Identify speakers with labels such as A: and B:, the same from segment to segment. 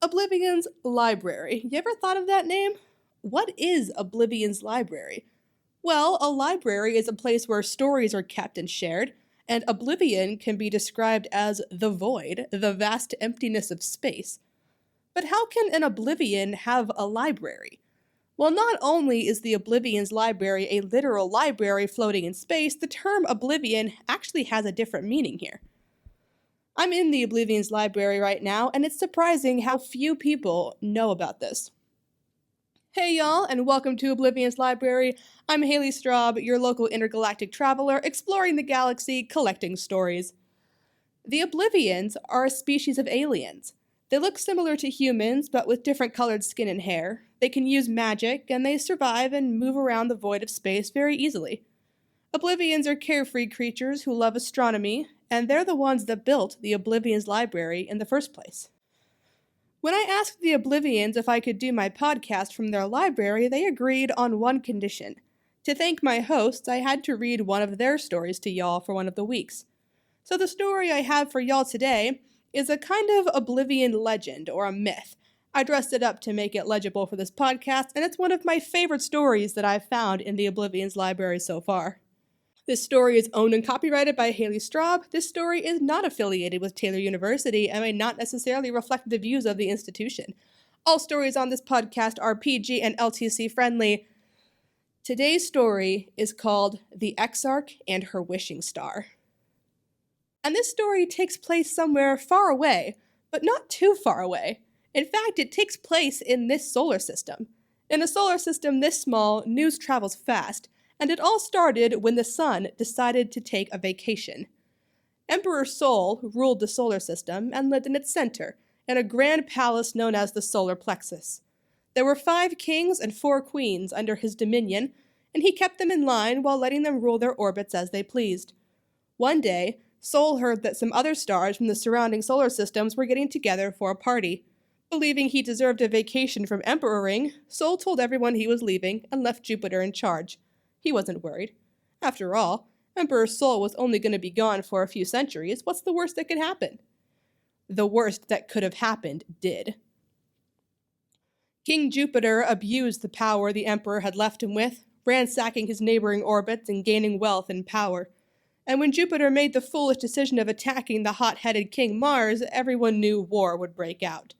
A: Oblivion's Library. You ever thought of that name? What is Oblivion's Library? Well, a library is a place where stories are kept and shared, and Oblivion can be described as the void, the vast emptiness of space. But how can an Oblivion have a library? Well, not only is the Oblivion's Library a literal library floating in space, the term Oblivion actually has a different meaning here. I'm in the Oblivion's Library right now, and it's surprising how few people know about this. Hey y'all, and welcome to Oblivion's Library. I'm Haley Straub, your local intergalactic traveler, exploring the galaxy, collecting stories. The Oblivions are a species of aliens. They look similar to humans, but with different colored skin and hair. They can use magic, and they survive and move around the void of space very easily. Oblivions are carefree creatures who love astronomy, and they're the ones that built the Oblivion's Library in the first place. When I asked the Oblivions if I could do my podcast from their library, they agreed on one condition. To thank my hosts, I had to read one of their stories to y'all for one of the weeks. So the story I have for y'all today is a kind of Oblivion legend, or a myth. I dressed it up to make it legible for this podcast, and it's one of my favorite stories that I've found in the Oblivion's Library so far. This story is owned and copyrighted by Haley Straub. This story is not affiliated with Taylor University and may not necessarily reflect the views of the institution. All stories on this podcast are PG and LTC friendly. Today's story is called The EXARCH and Her Wishing Star. And this story takes place somewhere far away, but not too far away. In fact, it takes place in this solar system. In a solar system this small, news travels fast, and it all started when the sun decided to take a vacation. Emperor Sol ruled the solar system and lived in its center, in a grand palace known as the solar plexus. There were 5 kings and 4 queens under his dominion, and he kept them in line while letting them rule their orbits as they pleased. One day, Sol heard that some other stars from the surrounding solar systems were getting together for a party. Believing he deserved a vacation from emperoring, Sol told everyone he was leaving and left Jupiter in charge. He wasn't worried. After all, Emperor Sol was only going to be gone for a few centuries. What's the worst that could happen? The worst that could have happened did. King Jupiter abused the power the emperor had left him with, ransacking his neighboring orbits and gaining wealth and power. And when Jupiter made the foolish decision of attacking the hot-headed King Mars, everyone knew war would break out.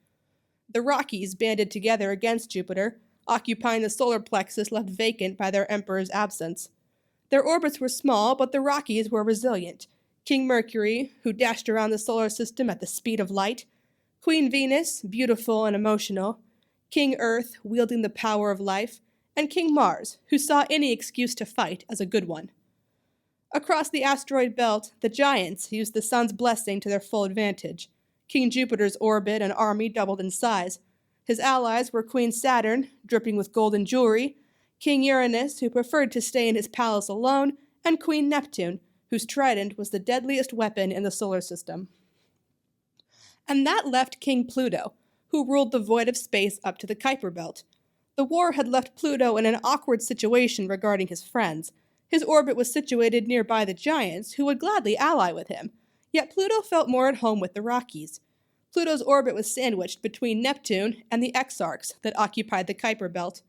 A: The Rockies banded together against Jupiter, occupying the solar plexus left vacant by their emperor's absence. Their orbits were small, but the Rockies were resilient. King Mercury, who dashed around the solar system at the speed of light, Queen Venus, beautiful and emotional, King Earth, wielding the power of life, and King Mars, who saw any excuse to fight as a good one. Across the asteroid belt, the giants used the sun's blessing to their full advantage. King Jupiter's orbit and army doubled in size. His allies were Queen Saturn, dripping with golden jewelry, King Uranus, who preferred to stay in his palace alone, and Queen Neptune, whose trident was the deadliest weapon in the solar system. And that left King Pluto, who ruled the void of space up to the Kuiper Belt. The war had left Pluto in an awkward situation regarding his friends. His orbit was situated nearby the giants, who would gladly ally with him, yet Pluto felt more at home with the Rockies. Pluto's orbit was sandwiched between Neptune and the EXARCHs that occupied the Kuiper Belt.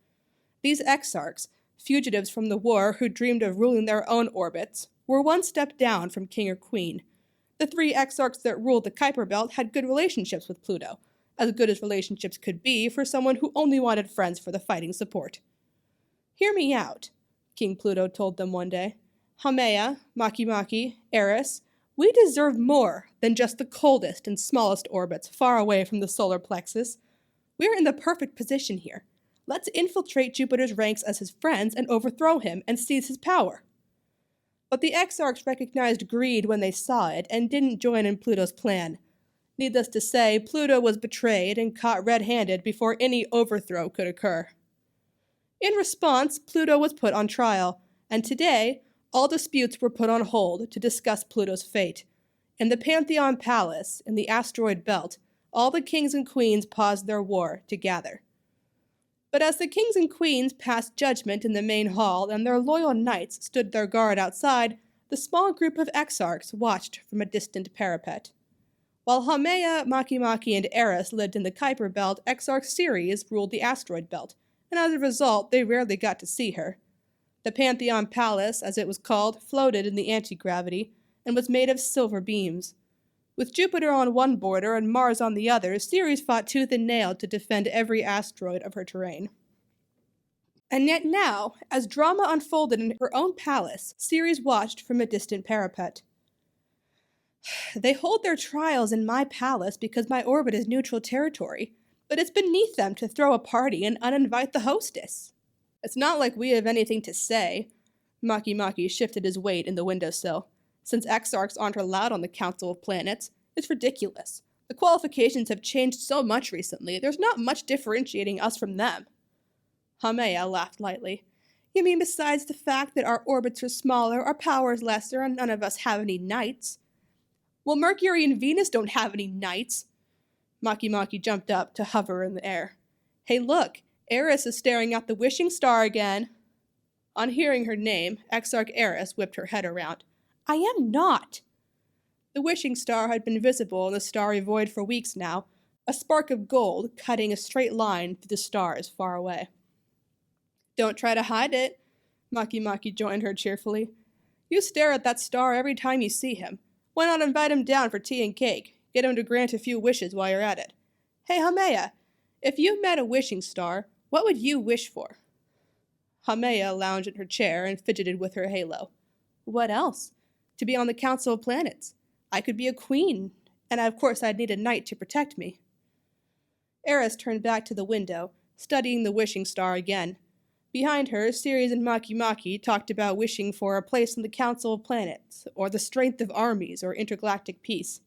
A: These EXARCHs, fugitives from the war who dreamed of ruling their own orbits, were one step down from king or queen. The 3 EXARCHs that ruled the Kuiper Belt had good relationships with Pluto, as good as relationships could be for someone who only wanted friends for the fighting support. "Hear me out," King Pluto told them one day. "Haumea, Makemake, Eris, we deserve more than just the coldest and smallest orbits far away from the solar plexus. We're in the perfect position here. Let's infiltrate Jupiter's ranks as his friends and overthrow him and seize his power." But the EXARCHs recognized greed when they saw it and didn't join in Pluto's plan. Needless to say, Pluto was betrayed and caught red-handed before any overthrow could occur. In response, Pluto was put on trial, and today, all disputes were put on hold to discuss Pluto's fate. In the Pantheon Palace, in the asteroid belt, all the kings and queens paused their war to gather. But as the kings and queens passed judgment in the main hall and their loyal knights stood their guard outside, the small group of EXARCHs watched from a distant parapet. While Haumea, Makimaki, and Eris lived in the Kuiper Belt, EXARCH Ceres ruled the asteroid belt, and as a result, they rarely got to see her. The Pantheon Palace, as it was called, floated in the anti-gravity and was made of silver beams. With Jupiter on one border and Mars on the other, Ceres fought tooth and nail to defend every asteroid of her terrain. And yet now, as drama unfolded in her own palace, Ceres watched from a distant parapet. They hold their trials in my palace because my orbit is neutral territory, but it's beneath them to throw a party and uninvite the hostess. It's not like we have anything to say. Makimaki shifted his weight in the windowsill. Since exarchs aren't allowed on the Council of Planets, it's ridiculous. The qualifications have changed so much recently, there's not much differentiating us from them. Haumea laughed lightly. You mean besides the fact that our orbits are smaller, our power is lesser, and none of us have any knights? Well, Mercury and Venus don't have any knights. Makimaki jumped up to hover in the air. Hey, look, Eris is staring at the wishing star again. On hearing her name, Exarch Eris whipped her head around. I am not. The wishing star had been visible in the starry void for weeks now, a spark of gold cutting a straight line through the stars far away. Don't try to hide it, Makimaki joined her cheerfully. You stare at that star every time you see him. Why not invite him down for tea and cake? Get him to grant a few wishes while you're at it. Hey, Haumea, if you met a wishing star, what would you wish for? Haumea lounged in her chair and fidgeted with her halo. What else? To be on the Council of Planets. I could be a queen, and of course I'd need a knight to protect me. Eris turned back to the window, studying the wishing star again. Behind her, Ceres and Makimaki talked about wishing for a place on the Council of Planets, or the strength of armies, or intergalactic peace.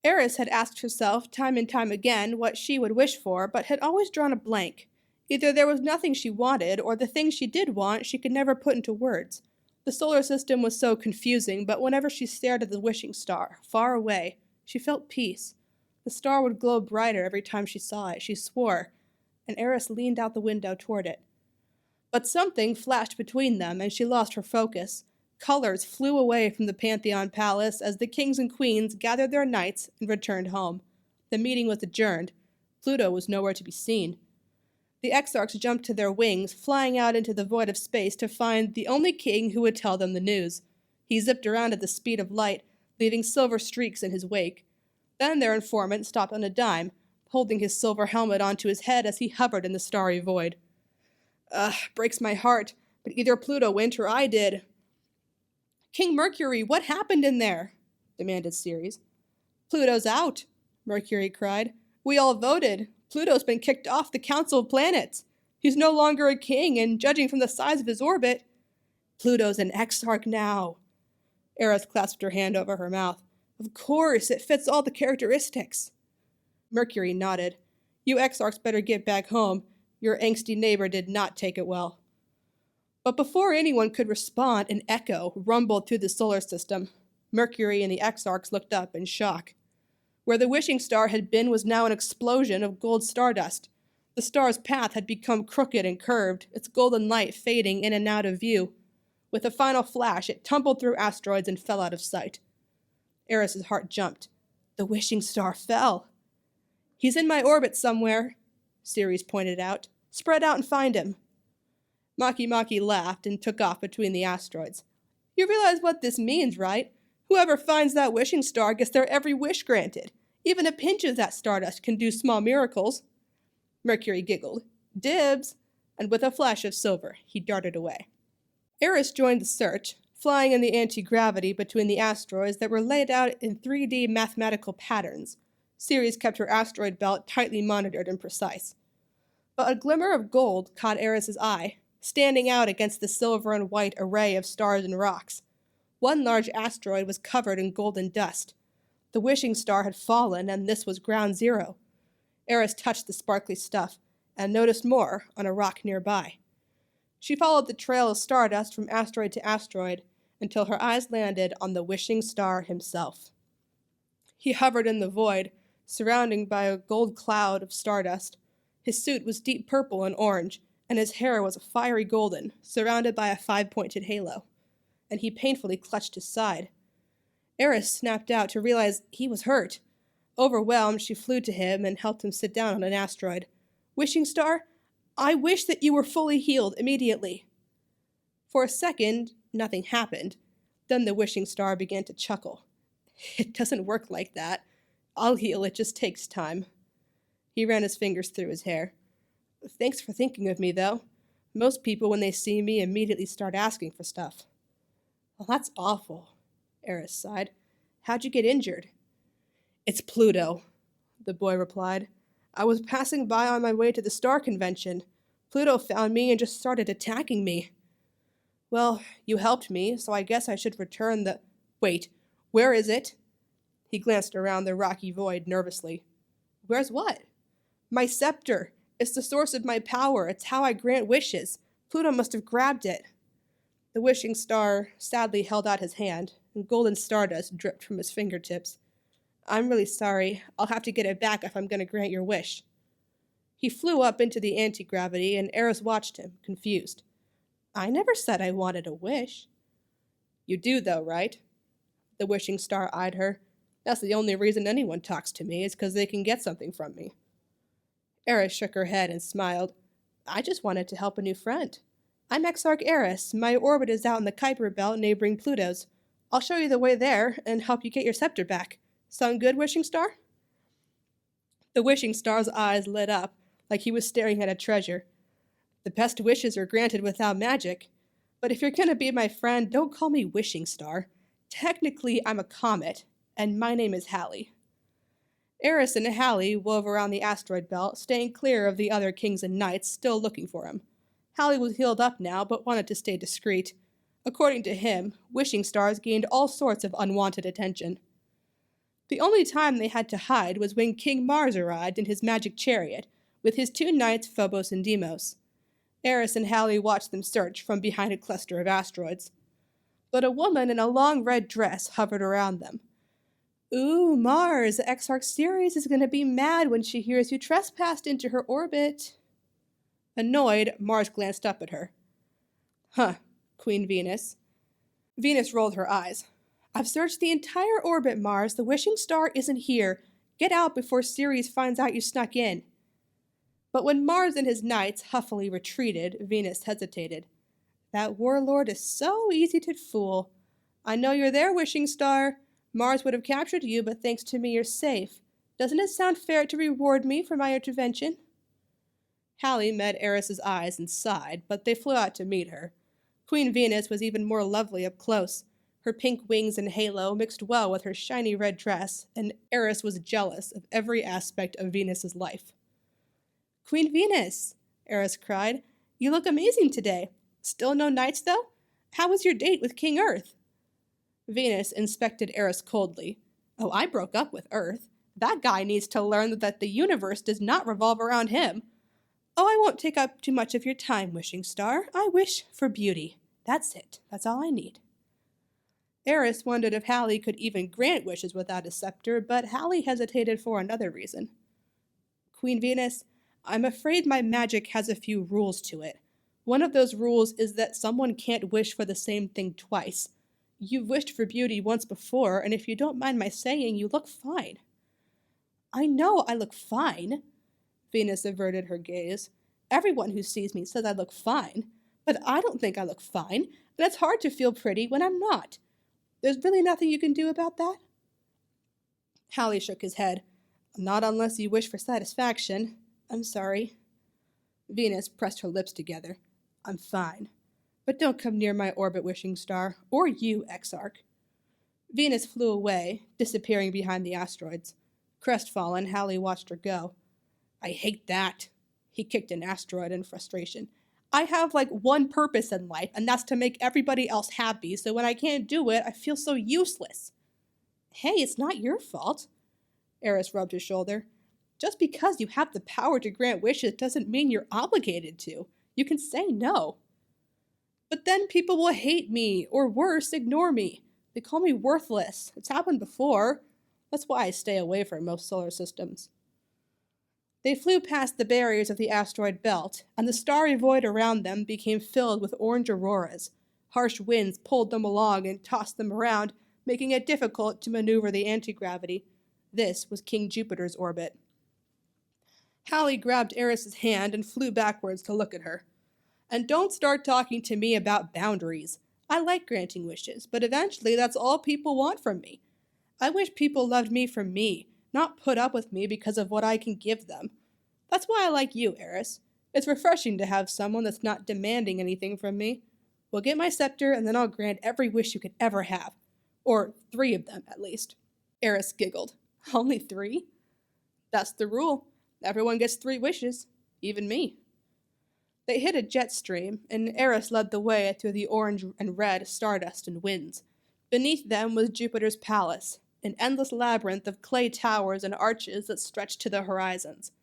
A: Eris had asked herself time and time again what she would wish for, but had always drawn a blank. Either there was nothing she wanted, or the things she did want she could never put into words. The solar system was so confusing, but whenever she stared at the wishing star, far away, she felt peace. The star would glow brighter every time she saw it, she swore, and Eris leaned out the window toward it. But something flashed between them, and she lost her focus. Colors flew away from the Pantheon Palace as the kings and queens gathered their knights and returned home. The meeting was adjourned. Pluto was nowhere to be seen. The exarchs jumped to their wings, flying out into the void of space to find the only king who would tell them the news. He zipped around at the speed of light, leaving silver streaks in his wake. Then their informant stopped on a dime, holding his silver helmet onto his head as he hovered in the starry void. Breaks my heart, but either Pluto went or I did. King Mercury, what happened in there? Demanded Ceres. Pluto's out, Mercury cried. We all voted. Pluto's been kicked off the Council of Planets. He's no longer a king, and judging from the size of his orbit, Pluto's an exarch now. Eris clasped her hand over her mouth. Of course, it fits all the characteristics. Mercury nodded. You exarchs better get back home. Your angsty neighbor did not take it well. But before anyone could respond, an echo rumbled through the solar system. Mercury and the exarchs looked up in shock. Where the wishing star had been was now an explosion of gold stardust. The star's path had become crooked and curved, its golden light fading in and out of view. With a final flash, it tumbled through asteroids and fell out of sight. Eris's heart jumped. The wishing star fell. He's in my orbit somewhere, Ceres pointed out. Spread out and find him. Makimaki laughed and took off between the asteroids. You realize what this means, right? Whoever finds that wishing star gets their every wish granted. Even a pinch of that stardust can do small miracles. Mercury giggled. Dibs! And with a flash of silver, he darted away. Eris joined the search, flying in the anti-gravity between the asteroids that were laid out in 3D mathematical patterns. Ceres kept her asteroid belt tightly monitored and precise. But a glimmer of gold caught Eris's eye, standing out against the silver and white array of stars and rocks. One large asteroid was covered in golden dust. The wishing star had fallen, and this was ground zero. Eris touched the sparkly stuff, and noticed more on a rock nearby. She followed the trail of stardust from asteroid to asteroid, until her eyes landed on the wishing star himself. He hovered in the void, surrounded by a gold cloud of stardust. His suit was deep purple and orange, and his hair was a fiery golden, surrounded by a 5-pointed halo. And he painfully clutched his side. Eris snapped out to realize he was hurt. Overwhelmed, she flew to him and helped him sit down on an asteroid. Wishing Star, I wish that you were fully healed immediately. For a second, nothing happened. Then the Wishing Star began to chuckle. It doesn't work like that. I'll heal, it just takes time. He ran his fingers through his hair. Thanks for thinking of me, though. Most people, when they see me, immediately start asking for stuff. Well, that's awful, Eris sighed. How'd you get injured? It's Pluto, the boy replied. I was passing by on my way to the Star Convention. Pluto found me and just started attacking me. Well, you helped me, so I guess I should return the... Wait, where is it? He glanced around the rocky void nervously. Where's what? My scepter. It's the source of my power. It's how I grant wishes. Pluto must have grabbed it. The Wishing Star sadly held out his hand, and golden stardust dripped from his fingertips. I'm really sorry. I'll have to get it back if I'm going to grant your wish. He flew up into the anti-gravity, and Eris watched him, confused. I never said I wanted a wish. You do, though, right? The Wishing Star eyed her. That's the only reason anyone talks to me, is because they can get something from me. Eris shook her head and smiled. I just wanted to help a new friend. I'm EXARCH Eris. My orbit is out in the Kuiper Belt neighboring Pluto's. I'll show you the way there and help you get your scepter back. Sound good, Wishing Star? The Wishing Star's eyes lit up, like he was staring at a treasure. The best wishes are granted without magic. But if you're going to be my friend, don't call me Wishing Star. Technically, I'm a comet, and my name is Hallie. Eris and Hallie wove around the asteroid belt, staying clear of the other kings and knights still looking for him. Hallie was healed up now, but wanted to stay discreet. According to him, Wishing Stars gained all sorts of unwanted attention. The only time they had to hide was when King Mars arrived in his magic chariot, with his two knights Phobos and Deimos. Eris and Hallie watched them search from behind a cluster of asteroids. But a woman in a long red dress hovered around them. Ooh, Mars, the EXARCH Ceres is going to be mad when she hears you trespassed into her orbit. Annoyed, Mars glanced up at her. Huh, Queen Venus. Venus rolled her eyes. I've searched the entire orbit, Mars. The Wishing Star isn't here. Get out before Ceres finds out you snuck in. But when Mars and his knights huffily retreated, Venus hesitated. That warlord is so easy to fool. I know you're there, Wishing Star. Mars would have captured you, but thanks to me you're safe. Doesn't it sound fair to reward me for my intervention? Hallie met Eris's eyes and sighed, but they flew out to meet her. Queen Venus was even more lovely up close. Her pink wings and halo mixed well with her shiny red dress, and Eris was jealous of every aspect of Venus's life. Queen Venus, Eris cried, you look amazing today. Still no knights, though? How was your date with King Earth? Venus inspected Eris coldly. Oh, I broke up with Earth. That guy needs to learn that the universe does not revolve around him. Oh, I won't take up too much of your time, Wishing Star. I wish for beauty. That's it. That's all I need. Eris wondered if Hallie could even grant wishes without a scepter, but Hallie hesitated for another reason. Queen Venus, I'm afraid my magic has a few rules to it. One of those rules is that someone can't wish for the same thing twice. You've wished for beauty once before, and if you don't mind my saying, you look fine. I know I look fine. Venus averted her gaze. Everyone who sees me says I look fine, but I don't think I look fine, and it's hard to feel pretty when I'm not. There's really nothing you can do about that? Hallie shook his head. Not unless you wish for satisfaction. I'm sorry. Venus pressed her lips together. I'm fine. But don't come near my orbit, Wishing Star, or you, EXARCH. Venus flew away, disappearing behind the asteroids. Crestfallen, Hallie watched her go. I hate that. He kicked an asteroid in frustration. I have one purpose in life, and that's to make everybody else happy, so when I can't do it, I feel so useless. Hey, it's not your fault. Eris rubbed his shoulder. Just because you have the power to grant wishes doesn't mean you're obligated to. You can say no. But then people will hate me, or worse, ignore me. They call me worthless. It's happened before. That's why I stay away from most solar systems. They flew past the barriers of the asteroid belt, and the starry void around them became filled with orange auroras. Harsh winds pulled them along and tossed them around, making it difficult to maneuver the anti-gravity. This was King Jupiter's orbit. Hallie grabbed Eris's hand and flew backwards to look at her. And don't start talking to me about boundaries. I like granting wishes, but eventually that's all people want from me. I wish people loved me for me, not put up with me because of what I can give them. That's why I like you, Eris. It's refreshing to have someone that's not demanding anything from me. We'll get my scepter, and then I'll grant every wish you could ever have. Or 3 of them, at least. Eris giggled. Only 3? That's the rule. Everyone gets 3 wishes. Even me. They hit a jet stream, and Eris led the way through the orange and red stardust and winds. Beneath them was Jupiter's palace, an endless labyrinth of clay towers and arches that stretched to the horizons.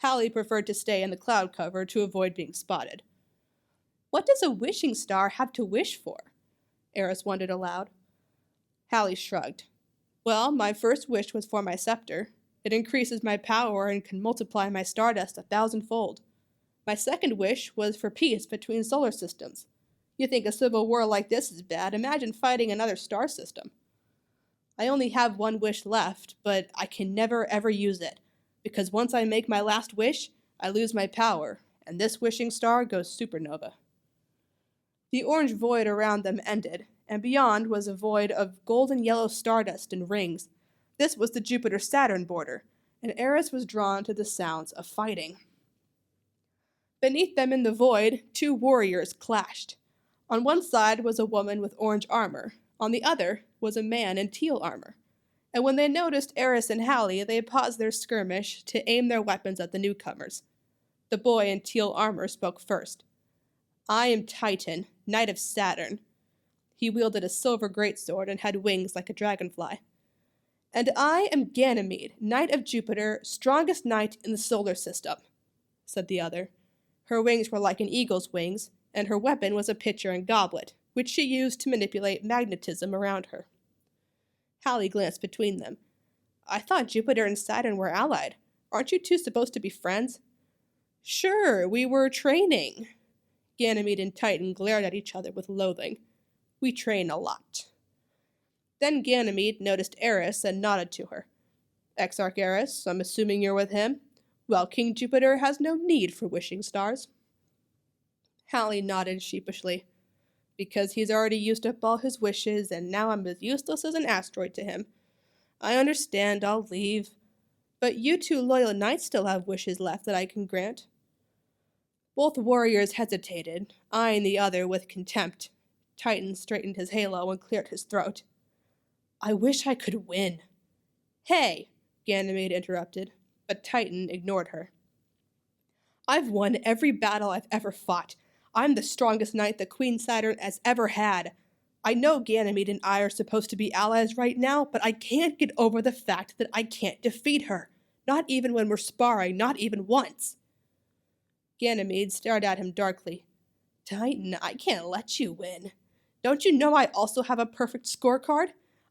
A: Hallie preferred to stay in the cloud cover to avoid being spotted. What does a wishing star have to wish for? Eris wondered aloud. Hallie shrugged. Well, my first wish was for my scepter. It increases my power and can multiply my stardust 1,000-fold. My second wish was for peace between solar systems. You think a civil war like this is bad? Imagine fighting another star system. I only have 1 wish left, but I can never ever use it, because once I make my last wish, I lose my power, and this wishing star goes supernova. The orange void around them ended, and beyond was a void of golden yellow stardust and rings. This was the Jupiter-Saturn border, and Eris was drawn to the sounds of fighting. Beneath them in the void, 2 warriors clashed. On one side was a woman with orange armor, on the other was a man in teal armor. And when they noticed Eris and Hallie, they paused their skirmish to aim their weapons at the newcomers. The boy in teal armor spoke first. I am Titan, knight of Saturn. He wielded a silver greatsword and had wings like a dragonfly. And I am Ganymede, knight of Jupiter, strongest knight in the solar system, said the other. Her wings were like an eagle's wings, and her weapon was a pitcher and goblet, which she used to manipulate magnetism around her. Hallie glanced between them. I thought Jupiter and Saturn were allied. Aren't you two supposed to be friends? Sure, we were training. Ganymede and Titan glared at each other with loathing. We train a lot. Then Ganymede noticed Eris and nodded to her. Exarch Eris, I'm assuming you're with him? Well, King Jupiter has no need for wishing stars. Hallie nodded sheepishly. Because he's already used up all his wishes, and now I'm as useless as an asteroid to him. I understand, I'll leave. But you 2 loyal knights still have wishes left that I can grant. Both warriors hesitated, eyeing the other with contempt. Titan straightened his halo and cleared his throat. I wish I could win. Hey, Ganymede interrupted, but Titan ignored her. I've won every battle I've ever fought. I'm the strongest knight that Queen Saturn has ever had. I know Ganymede and I are supposed to be allies right now, but I can't get over the fact that I can't defeat her. Not even when we're sparring, not even once. Ganymede stared at him darkly. Titan, I can't let you win. Don't you know I also have a perfect scorecard?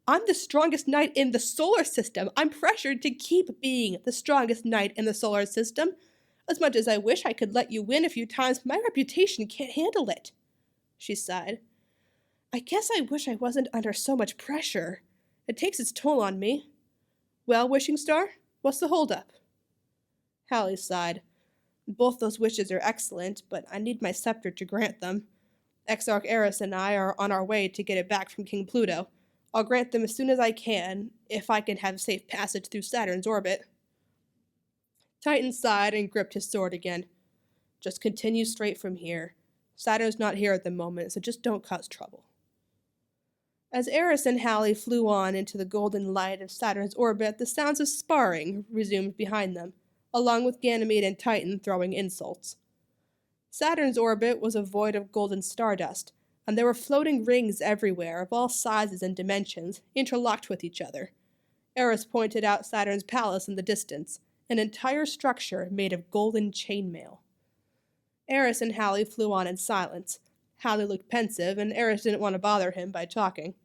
A: I'm the strongest knight in the solar system. I'm pressured to keep being the strongest knight in the solar system. As much as I wish I could let you win a few times, my reputation can't handle it. She sighed. I guess I wish I wasn't under so much pressure. It takes its toll on me. Well, Wishing Star, what's the holdup? Hallie sighed. Both those wishes are excellent, but I need my scepter to grant them. Exarch Eris and I are on our way to get it back from King Pluto. I'll grant them as soon as I can, if I can have safe passage through Saturn's orbit. Titan sighed and gripped his sword again. Just continue straight from here. Saturn's not here at the moment, so just don't cause trouble. As Eris and Hallie flew on into the golden light of Saturn's orbit, the sounds of sparring resumed behind them, along with Ganymede and Titan throwing insults. Saturn's orbit was a void of golden stardust, and there were floating rings everywhere of all sizes and dimensions, interlocked with each other. Eris pointed out Saturn's palace in the distance, an entire structure made of golden chainmail. Eris and Hallie flew on in silence. Hallie looked pensive, and Eris didn't want to bother him by talking.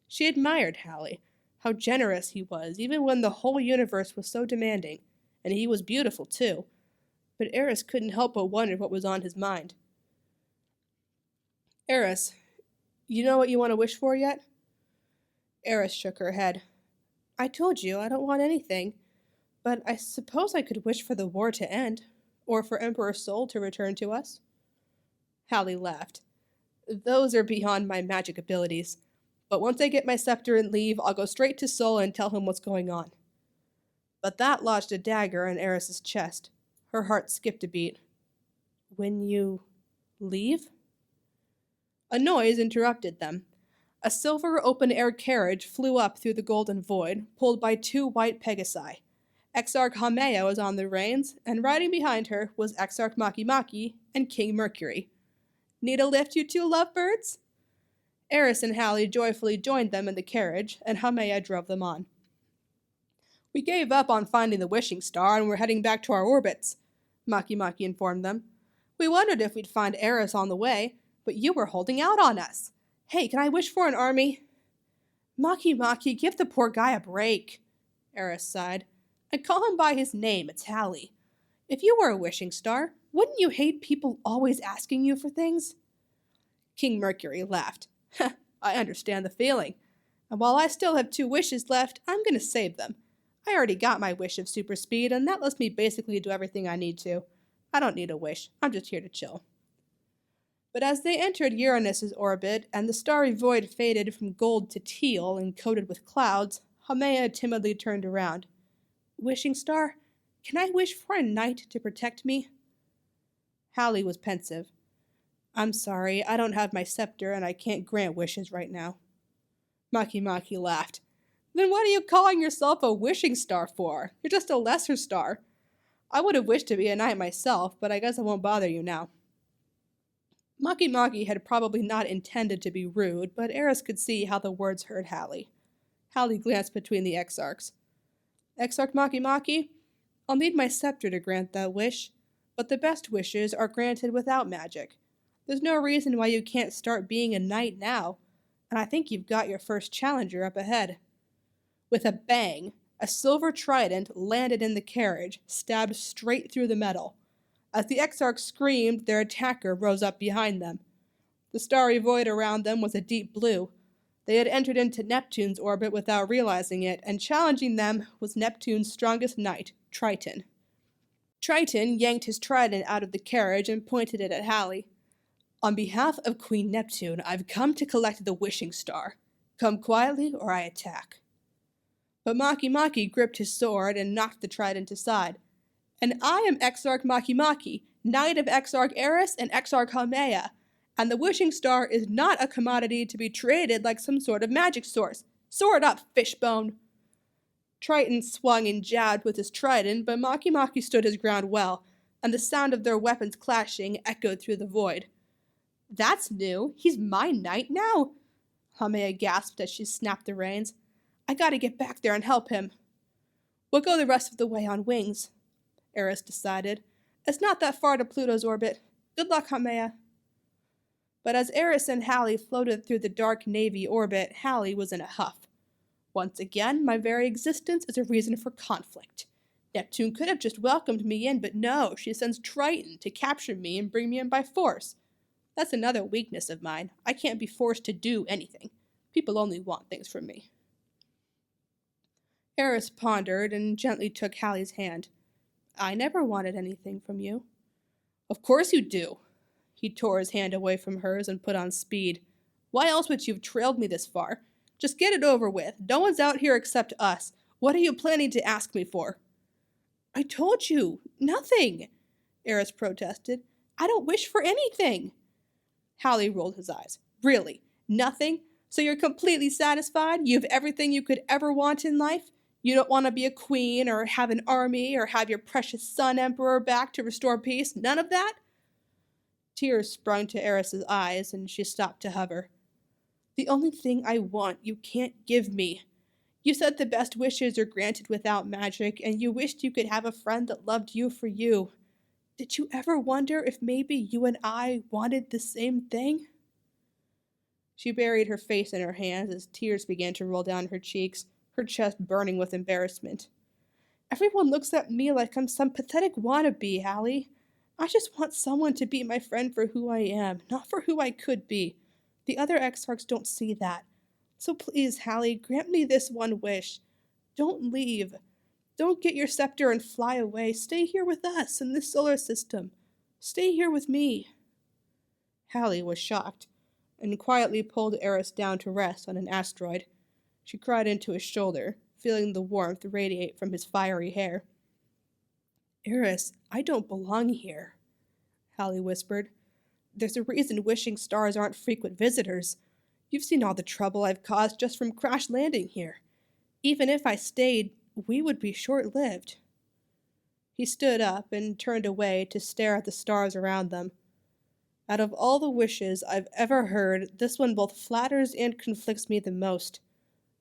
A: She admired Hallie, how generous he was, even when the whole universe was so demanding, and he was beautiful too. But Eris couldn't help but wonder what was on his mind. Eris, you know what you want to wish for yet? Eris shook her head. I told you I don't want anything, but I suppose I could wish for the war to end, or for Emperor Sol to return to us. Hallie laughed. Those are beyond my magic abilities, but once I get my scepter and leave, I'll go straight to Sol and tell him what's going on. But that lodged a dagger in Eris's chest. Her heart skipped a beat. When you leave? A noise interrupted them. A silver open-air carriage flew up through the golden void, pulled by two white Pegasi. Exarch Haumea was on the reins, and riding behind her was Exarch Makimaki and King Mercury. Need a lift, you two lovebirds? Eris and Hallie joyfully joined them in the carriage, and Haumea drove them on. We gave up on finding the wishing star and we're heading back to our orbits, Makimaki informed them. We wondered if we'd find Eris on the way, but you were holding out on us. Hey, can I wish for an army? Makimaki, give the poor guy a break, Eris sighed. And call him by his name, it's Hallie. If you were a wishing star, wouldn't you hate people always asking you for things? King Mercury laughed. I understand the feeling. And while I still have 2 wishes left, I'm going to save them. I already got my wish of super speed, and that lets me basically do everything I need to. I don't need a wish. I'm just here to chill. But as they entered Uranus's orbit, and the starry void faded from gold to teal and coated with clouds, Haumea timidly turned around. Wishing star, can I wish for a knight to protect me? Hallie was pensive. I'm sorry, I don't have my scepter and I can't grant wishes right now. Makimaki laughed. Then what are you calling yourself a wishing star for? You're just a lesser star. I would have wished to be a knight myself, but I guess I won't bother you now. Makimaki had probably not intended to be rude, but Eris could see how the words hurt Hallie. Hallie glanced between the exarchs. Exarch Makimaki, I'll need my scepter to grant that wish, but the best wishes are granted without magic. There's no reason why you can't start being a knight now, and I think you've got your first challenger up ahead. With a bang, a silver trident landed in the carriage, stabbed straight through the metal. As the exarchs screamed, their attacker rose up behind them. The starry void around them was a deep blue. They had entered into Neptune's orbit without realizing it, and challenging them was Neptune's strongest knight, Triton. Triton yanked his trident out of the carriage and pointed it at Hallie. On behalf of Queen Neptune, I've come to collect the wishing star. Come quietly or I attack. But Makimaki gripped his sword and knocked the trident aside. And I am Exarch Makimaki, Knight of Exarch Eris and Exarch Haumea, and the wishing star is not a commodity to be traded like some sort of magic source. Sword up, fishbone! Triton swung and jabbed with his trident, but Makimaki stood his ground well, and the sound of their weapons clashing echoed through the void. That's new. He's my knight now. Haumea gasped as she snapped the reins. I gotta get back there and help him. We'll go the rest of the way on wings, Eris decided. It's not that far to Pluto's orbit. Good luck, Haumea. But as Eris and Hallie floated through the dark navy orbit, Hallie was in a huff. Once again, my very existence is a reason for conflict. Neptune could have just welcomed me in, but no, she sends Triton to capture me and bring me in by force. That's another weakness of mine. I can't be forced to do anything. People only want things from me. Eris pondered and gently took Hallie's hand. I never wanted anything from you. Of course you do. He tore his hand away from hers and put on speed. Why else would you have trailed me this far? Just get it over with. No one's out here except us. What are you planning to ask me for? I told you. Nothing, Eris protested. I don't wish for anything. Hallie rolled his eyes. Really? Nothing? So you're completely satisfied? You have everything you could ever want in life? You don't want to be a queen or have an army or have your precious son emperor back to restore peace? None of that? Tears sprung to Eris's eyes, and she stopped to hover. The only thing I want you can't give me. You said the best wishes are granted without magic, and you wished you could have a friend that loved you for you. Did you ever wonder if maybe you and I wanted the same thing? She buried her face in her hands as tears began to roll down her cheeks, her chest burning with embarrassment. Everyone looks at me like I'm some pathetic wannabe, Hallie. I just want someone to be my friend for who I am, not for who I could be. The other exarchs don't see that. So please, Hallie, grant me this one wish. Don't leave. Don't get your scepter and fly away. Stay here with us in this solar system. Stay here with me. Hallie was shocked, and quietly pulled Eris down to rest on an asteroid. She cried into his shoulder, feeling the warmth radiate from his fiery hair. Eris, I don't belong here, Hallie whispered. There's a reason wishing stars aren't frequent visitors. You've seen all the trouble I've caused just from crash landing here. Even if I stayed, we would be short-lived. He stood up and turned away to stare at the stars around them. Out of all the wishes I've ever heard, this one both flatters and conflicts me the most.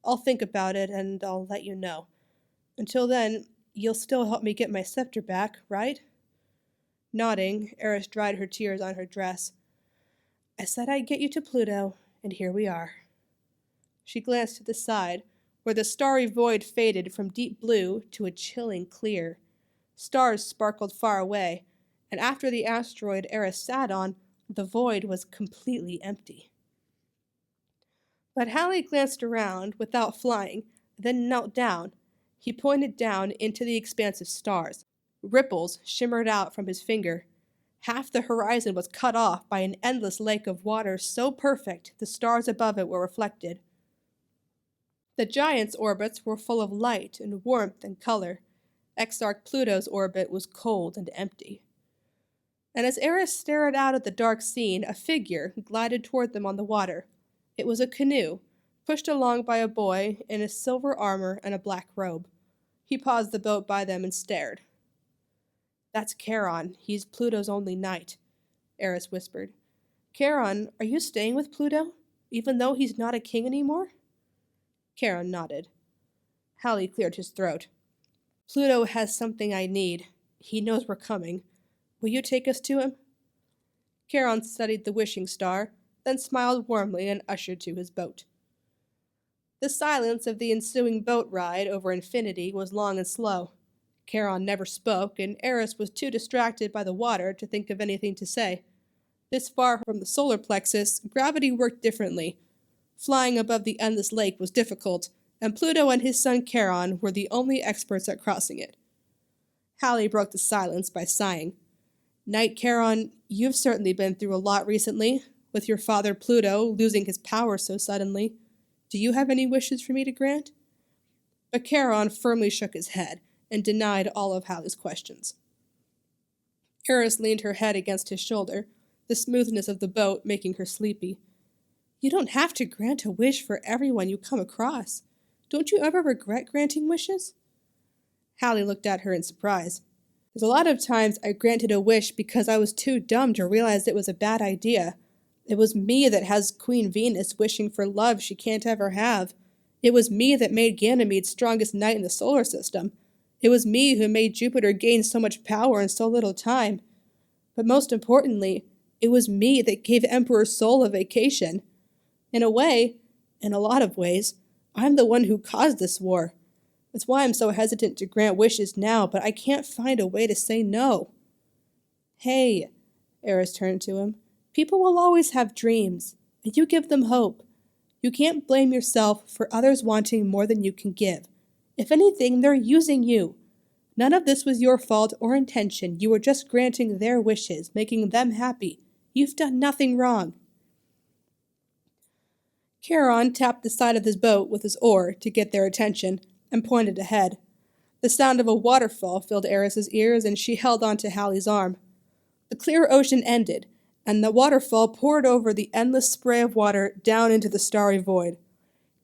A: I'll think about it and I'll let you know. Until then, you'll still help me get my scepter back, right? Nodding, Eris dried her tears on her dress. I said I'd get you to Pluto, and here we are. She glanced to the side, where the starry void faded from deep blue to a chilling clear. Stars sparkled far away, and after the asteroid Eris sat on, the void was completely empty. But Hallie glanced around without flying, then knelt down. He pointed down into the expanse of stars. Ripples shimmered out from his finger. Half the horizon was cut off by an endless lake of water so perfect the stars above it were reflected. The giant's orbits were full of light and warmth and color. Exarch Pluto's orbit was cold and empty. And as Eris stared out at the dark scene, a figure glided toward them on the water. It was a canoe, pushed along by a boy in a silver armor and a black robe. He paused the boat by them and stared. That's Charon. He's Pluto's only knight, Eris whispered. Charon, are you staying with Pluto, even though he's not a king anymore? Charon nodded. Hallie cleared his throat. Pluto has something I need. He knows we're coming. Will you take us to him? Charon studied the wishing star, then smiled warmly and ushered to his boat. The silence of the ensuing boat ride over infinity was long and slow. Charon never spoke, and Eris was too distracted by the water to think of anything to say. This far from the solar plexus, gravity worked differently. Flying above the endless lake was difficult, and Pluto and his son Charon were the only experts at crossing it. Hallie broke the silence by sighing. Knight Charon, you've certainly been through a lot recently, with your father Pluto losing his power so suddenly. Do you have any wishes for me to grant? But Charon firmly shook his head and denied all of Hallie's questions. Eris leaned her head against his shoulder, the smoothness of the boat making her sleepy. You don't have to grant a wish for everyone you come across. Don't you ever regret granting wishes? Hallie looked at her in surprise. There's a lot of times I granted a wish because I was too dumb to realize it was a bad idea. It was me that has Queen Venus wishing for love she can't ever have. It was me that made Ganymede strongest knight in the solar system. It was me who made Jupiter gain so much power in so little time. But most importantly, it was me that gave Emperor Sol a vacation. In a way, in a lot of ways, I'm the one who caused this war. That's why I'm so hesitant to grant wishes now, but I can't find a way to say no. Hey, Eris turned to him. People will always have dreams, and you give them hope. You can't blame yourself for others wanting more than you can give. If anything, they're using you. None of this was your fault or intention. You were just granting their wishes, making them happy. You've done nothing wrong. Charon tapped the side of his boat with his oar to get their attention and pointed ahead. The sound of a waterfall filled Eris's ears, and she held on to Hallie's arm. The clear ocean ended, and the waterfall poured over the endless spray of water down into the starry void.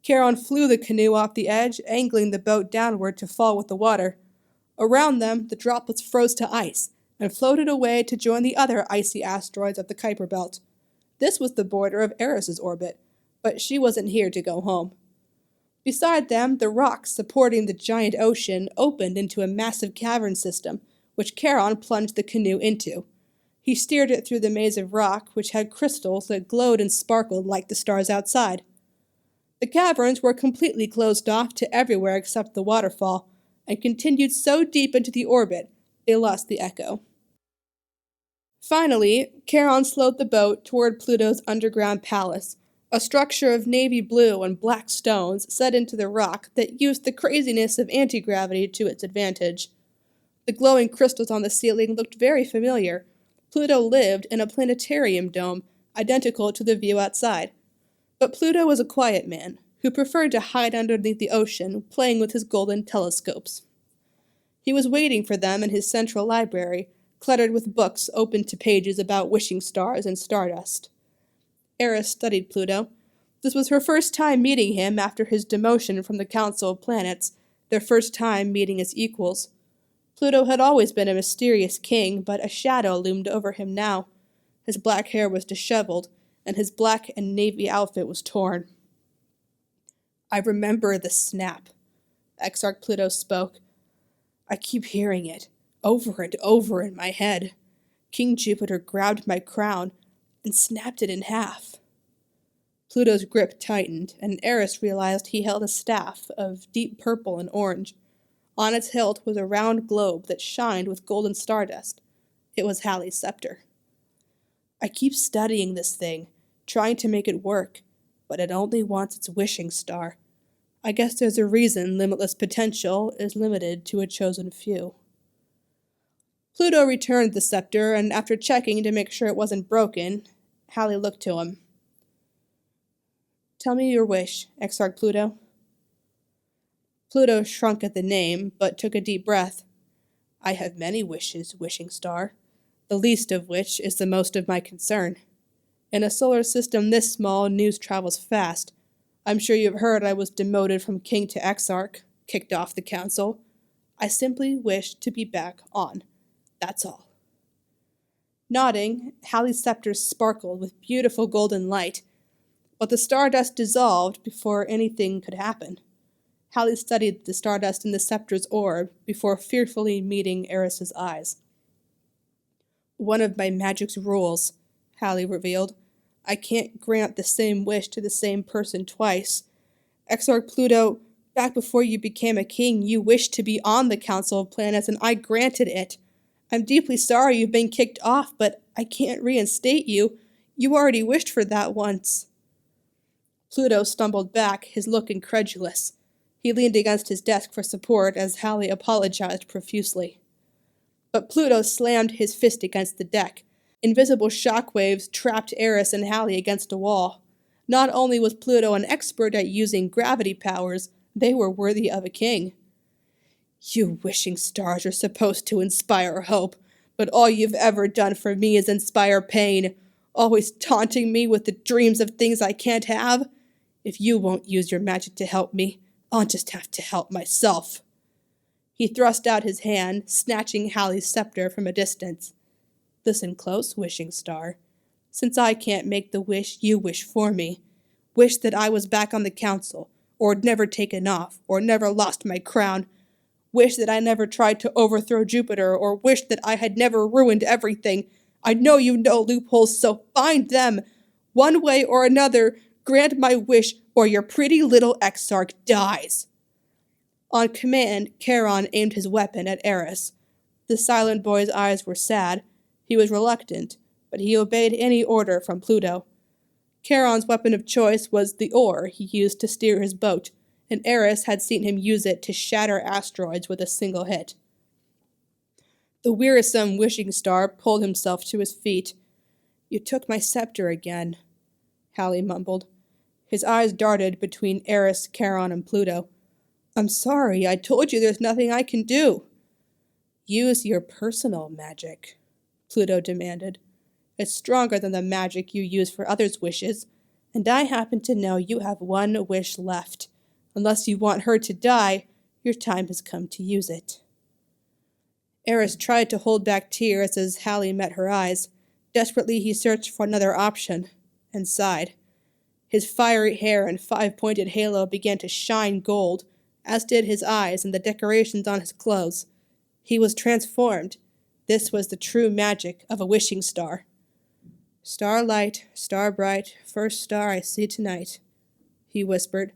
A: Charon flew the canoe off the edge, angling the boat downward to fall with the water. Around them, the droplets froze to ice and floated away to join the other icy asteroids of the Kuiper Belt. This was the border of Eris's orbit, but she wasn't here to go home. Beside them, the rocks supporting the giant ocean opened into a massive cavern system, which Charon plunged the canoe into. He steered it through the maze of rock, which had crystals that glowed and sparkled like the stars outside. The caverns were completely closed off to everywhere except the waterfall, and continued so deep into the orbit, they lost the echo. Finally, Charon slowed the boat toward Pluto's underground palace, a structure of navy blue and black stones set into the rock that used the craziness of anti-gravity to its advantage. The glowing crystals on the ceiling looked very familiar. Pluto lived in a planetarium dome, identical to the view outside. But Pluto was a quiet man, who preferred to hide underneath the ocean, playing with his golden telescopes. He was waiting for them in his central library, cluttered with books open to pages about wishing stars and stardust. Eris studied Pluto. This was her first time meeting him after his demotion from the Council of Planets, their first time meeting as equals. Pluto had always been a mysterious king, but a shadow loomed over him now. His black hair was disheveled, and his black and navy outfit was torn. I remember the snap. Exarch Pluto spoke. I keep hearing it, over and over in my head. King Jupiter grabbed my crown and snapped it in half. Pluto's grip tightened, and Eris realized he held a staff of deep purple and orange. On its hilt was a round globe that shined with golden stardust. It was Halley's scepter. I keep studying this thing, trying to make it work, but it only wants its wishing star. I guess there's a reason limitless potential is limited to a chosen few. Pluto returned the scepter, and after checking to make sure it wasn't broken, Halley looked to him. Tell me your wish, Exarch Pluto. Pluto shrunk at the name, but took a deep breath. I have many wishes, wishing star, the least of which is the most of my concern. In a solar system this small, news travels fast. I'm sure you've heard I was demoted from king to exarch, kicked off the council. I simply wish to be back on. That's all. Nodding, Halley's scepter sparkled with beautiful golden light, but the stardust dissolved before anything could happen. Halley studied the stardust in the scepter's orb before fearfully meeting Eris's eyes. One of my magic's rules, Halley revealed. I can't grant the same wish to the same person twice. Exarch Pluto, back before you became a king, you wished to be on the Council of Planets, and I granted it. I'm deeply sorry you've been kicked off, but I can't reinstate you. You already wished for that once. Pluto stumbled back, his look incredulous. He leaned against his desk for support as Halley apologized profusely. But Pluto slammed his fist against the deck. Invisible shockwaves trapped Eris and Halley against a wall. Not only was Pluto an expert at using gravity powers, they were worthy of a king. You wishing stars are supposed to inspire hope, but all you've ever done for me is inspire pain, always taunting me with the dreams of things I can't have. If you won't use your magic to help me, I'll just have to help myself. He thrust out his hand, snatching Halley's scepter from a distance. Listen close, wishing star. Since I can't make the wish you wish for me, wish that I was back on the council, or never taken off, or never lost my crown. Wish that I never tried to overthrow Jupiter, or wish that I had never ruined everything. I know you know loopholes, so find them. One way or another, grant my wish, or your pretty little exarch dies. On command, Charon aimed his weapon at Eris. The silent boy's eyes were sad. He was reluctant, but he obeyed any order from Pluto. Charon's weapon of choice was the oar he used to steer his boat, and Eris had seen him use it to shatter asteroids with a single hit. The wearisome wishing star pulled himself to his feet. You took my scepter again, Halley mumbled. His eyes darted between Eris, Charon, and Pluto. I'm sorry, I told you there's nothing I can do. Use your personal magic, Pluto demanded. It's stronger than the magic you use for others' wishes, and I happen to know you have one wish left. Unless you want her to die, your time has come to use it. Eris tried to hold back tears as Halley met her eyes. Desperately he searched for another option, and sighed. His fiery hair and five-pointed halo began to shine gold, as did his eyes and the decorations on his clothes. He was transformed. This was the true magic of a wishing star. Starlight, star bright, first star I see tonight, he whispered,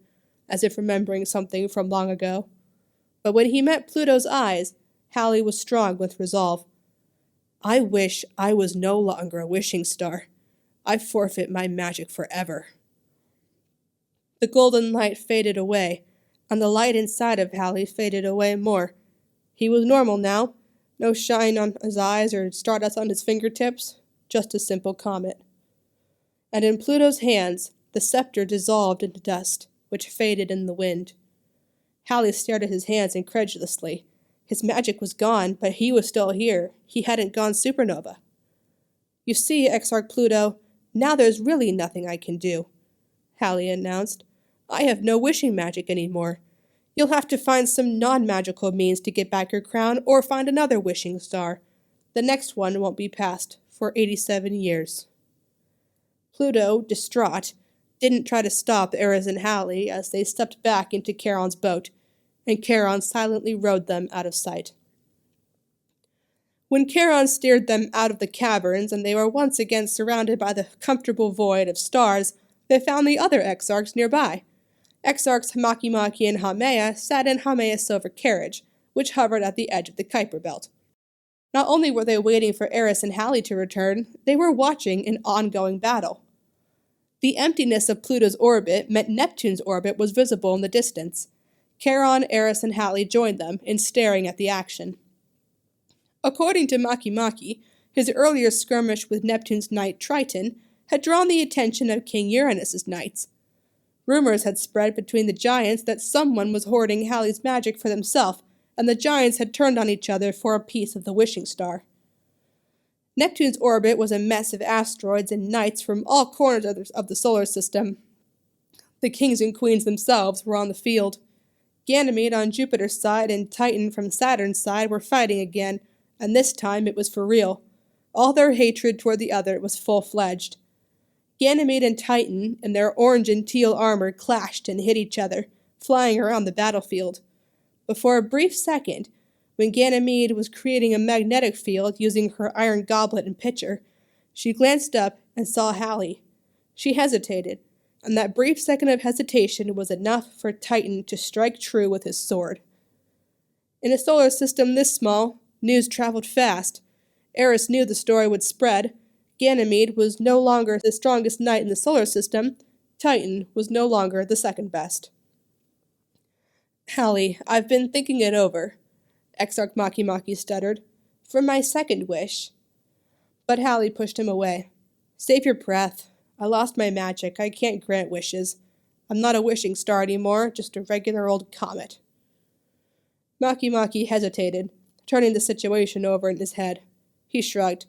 A: as if remembering something from long ago. But when he met Pluto's eyes, Halley was strong with resolve. I wish I was no longer a wishing star. I forfeit my magic forever. The golden light faded away, and the light inside of Hallie faded away more. He was normal now. No shine on his eyes or stardust on his fingertips, just a simple comet. And in Pluto's hands, the scepter dissolved into dust, which faded in the wind. Hallie stared at his hands incredulously. His magic was gone, but he was still here. He hadn't gone supernova. You see, Exarch Pluto, now there's really nothing I can do, Hallie announced. I have no wishing magic anymore. You'll have to find some non-magical means to get back your crown or find another wishing star. The next one won't be passed for 87 years. Pluto, distraught, didn't try to stop Eris and Hallie as they stepped back into Charon's boat, and Charon silently rowed them out of sight. When Charon steered them out of the caverns and they were once again surrounded by the comfortable void of stars, they found the other exarchs nearby. Exarchs Makimaki and Haumea sat in Haumea's silver carriage, which hovered at the edge of the Kuiper Belt. Not only were they waiting for Eris and Hallie to return, they were watching an ongoing battle. The emptiness of Pluto's orbit meant Neptune's orbit was visible in the distance. Charon, Eris, and Hallie joined them in staring at the action. According to Makimaki, his earlier skirmish with Neptune's knight Triton had drawn the attention of King Uranus's knights. Rumors had spread between the giants that someone was hoarding Hallie's magic for themselves, and the giants had turned on each other for a piece of the wishing star. Neptune's orbit was a mess of asteroids and knights from all corners of the solar system. The kings and queens themselves were on the field. Ganymede on Jupiter's side and Titan from Saturn's side were fighting again, and this time it was for real. All their hatred toward the other was full-fledged. Ganymede and Titan, in their orange and teal armor, clashed and hit each other, flying around the battlefield. But for a brief second, when Ganymede was creating a magnetic field using her iron goblet and pitcher, she glanced up and saw Hallie. She hesitated, and that brief second of hesitation was enough for Titan to strike true with his sword. In a solar system this small, news traveled fast. Eris knew the story would spread. Ganymede was no longer the strongest knight in the solar system. Titan was no longer the second best. Hallie, I've been thinking it over, Exarch Makimaki stuttered. For my second wish. But Hallie pushed him away. Save your breath. I lost my magic. I can't grant wishes. I'm not a wishing star anymore, just a regular old comet. Makimaki hesitated, turning the situation over in his head. He shrugged.